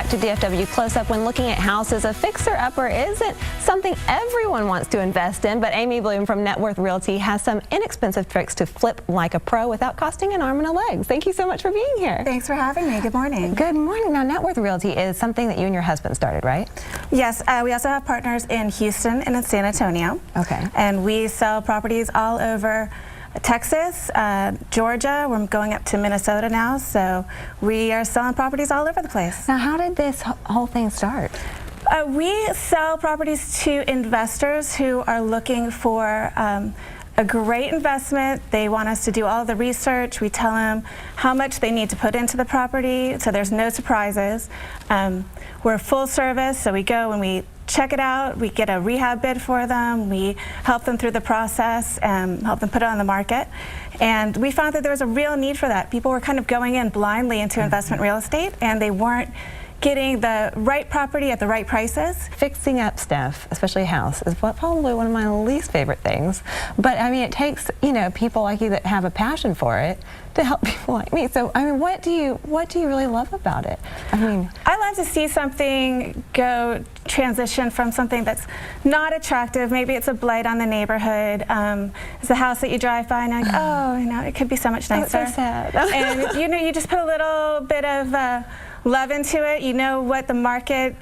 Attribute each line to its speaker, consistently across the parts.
Speaker 1: back to DFW Closeup. When looking at houses, a fixer-upper isn't something everyone wants to invest in, but Amy Bloom from NetWorth Realty has some inexpensive tricks to flip like a pro without costing an arm and a leg. Thank you so much for being here.
Speaker 2: Thanks for having me. Good morning.
Speaker 1: Good morning. Now, NetWorth Realty is something that you and your husband started, right?
Speaker 2: Yes, we also have partners in Houston and in San Antonio.
Speaker 1: Okay.
Speaker 2: And we sell properties all over Texas, Georgia. We're going up to Minnesota now, so we are selling properties all over the place.
Speaker 1: Now, how did this whole thing start?
Speaker 2: We sell properties to investors who are looking for a great investment. They want us to do all the research. We tell them how much they need to put into the property, so there's no surprises. We're full service, so we go and we check it out. We get a rehab bid for them. We help them through the process and help them put it on the market. And we found that there was a real need for that. People were kind of going in blindly into investment real estate, and they weren't getting the right property at the right prices.
Speaker 1: Fixing up stuff, especially a house, is probably one of my least favorite things. But I mean, it takes, you know, people like you that have a passion for it to help people like me. So I mean, what do you really love about it? I mean,
Speaker 2: I love to see something transition from something that's not attractive. Maybe it's a blight on the neighborhood. It's a house that you drive by and you're like, oh, you know, it could be so much nicer.
Speaker 1: That's so sad.
Speaker 2: And you know, you just put a little bit of love into it. You know what the market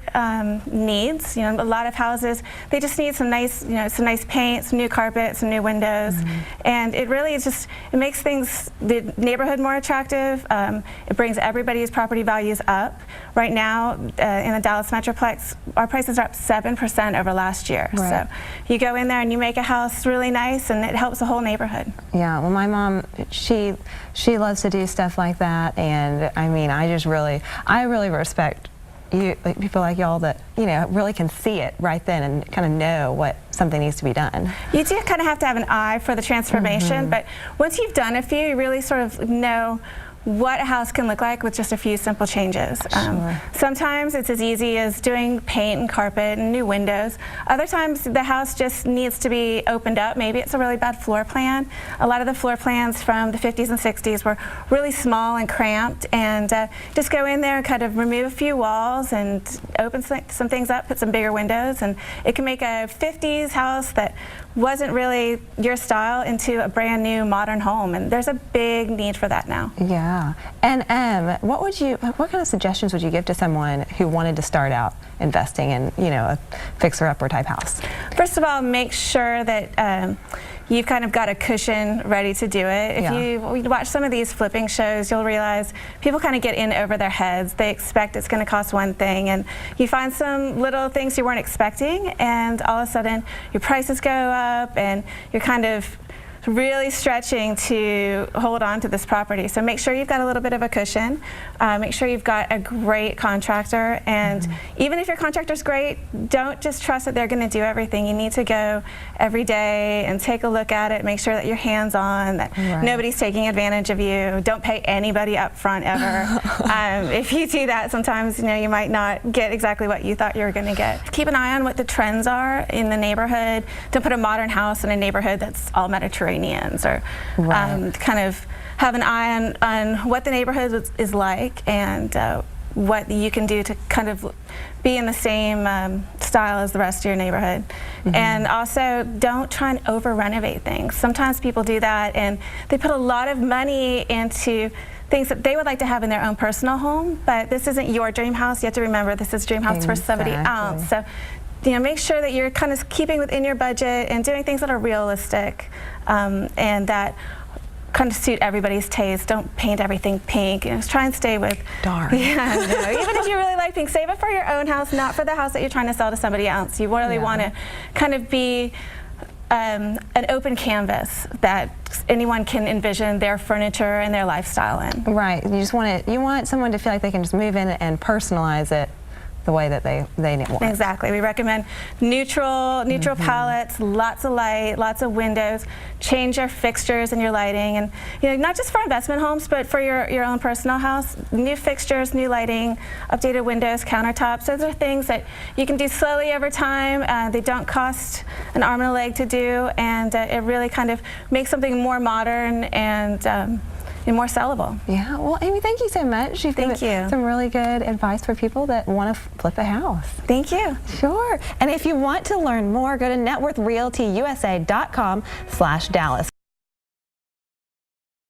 Speaker 2: needs. You know, a lot of houses, they just need some nice, you know, some nice paint, some new carpet, some new windows, and it really is just, it makes the neighborhood more attractive. It brings everybody's property values up. Right now, in the Dallas Metroplex, our prices are up 7% over last year.
Speaker 1: Right.
Speaker 2: So you go in there and you make a house really nice, and it helps the whole neighborhood.
Speaker 1: Yeah. Well, my mom, she loves to do stuff like that, and I mean, I really respect people like y'all that, you know, really can see it right then and kind of know what something needs to be done.
Speaker 2: You do kind of have to have an eye for the transformation, but once you've done a few, you really sort of know what a house can look like with just a few simple changes.
Speaker 1: Sure.
Speaker 2: Sometimes it's as easy as doing paint and carpet and new windows. Other times the house just needs to be opened up. Maybe it's a really bad floor plan. A lot of the floor plans from the 50s and 60s were really small and cramped, and just go in there and kind of remove a few walls and open some things up, put some bigger windows, and it can make a 50s house that wasn't really your style into a brand new modern home, and there's a big need for that now.
Speaker 1: Yeah. And what kind of suggestions would you give to someone who wanted to start out investing in, you know, a fixer-upper type house?
Speaker 2: First of all, make sure that you've kind of got a cushion ready to do it. If you watch some of these flipping shows, you'll realize people kind of get in over their heads. They expect it's going to cost one thing, and you find some little things you weren't expecting, and all of a sudden your prices go up, and you're kind of really stretching to hold on to this property. So make sure you've got a little bit of a cushion. Make sure you've got a great contractor, and even if your contractor's great, don't just trust that they're going to do everything. You need to go every day and take a look at it, make sure that you're hands-on, that nobody's taking advantage of you. Don't pay anybody up front ever. If you do that, sometimes, you know, you might not get exactly what you thought you were going to get. Keep an eye on what the trends are in the neighborhood. Don't put a modern house in a neighborhood that's all Mediterranean, or kind of have an eye on what the neighborhood is like, and what you can do to kind of be in the same style as the rest of your neighborhood. And also, don't try and over renovate things. Sometimes people do that, and they put a lot of money into things that they would like to have in their own personal home, but this isn't your dream house. You have to remember, this is dream house for somebody else. So, you know, make sure that you're kind of keeping within your budget and doing things that are realistic, and that kind of suit everybody's taste. Don't paint everything pink. You know, just try and stay with
Speaker 1: dark.
Speaker 2: Yeah, no, even if you really like pink, save it for your own house, not for the house that you're trying to sell to somebody else. You really want to kind of be an open canvas that anyone can envision their furniture and their lifestyle in.
Speaker 1: Right. You want someone to feel like they can just move in and personalize it the way that they want.
Speaker 2: Exactly. We recommend neutral palettes, lots of light, lots of windows. Change your fixtures and your lighting, and you know, not just for investment homes, but for your own personal house. New fixtures, new lighting, updated windows, countertops. Those are things that you can do slowly over time. They don't cost an arm and a leg to do, and it really kind of makes something more modern and more sellable.
Speaker 1: Yeah, well, Amy, thank you so much. You've
Speaker 2: Thank
Speaker 1: given
Speaker 2: you.
Speaker 1: some really good advice for people that want to flip a house.
Speaker 2: Thank you.
Speaker 1: Sure. And if you want to learn more, go to networthrealtyusa.com/Dallas.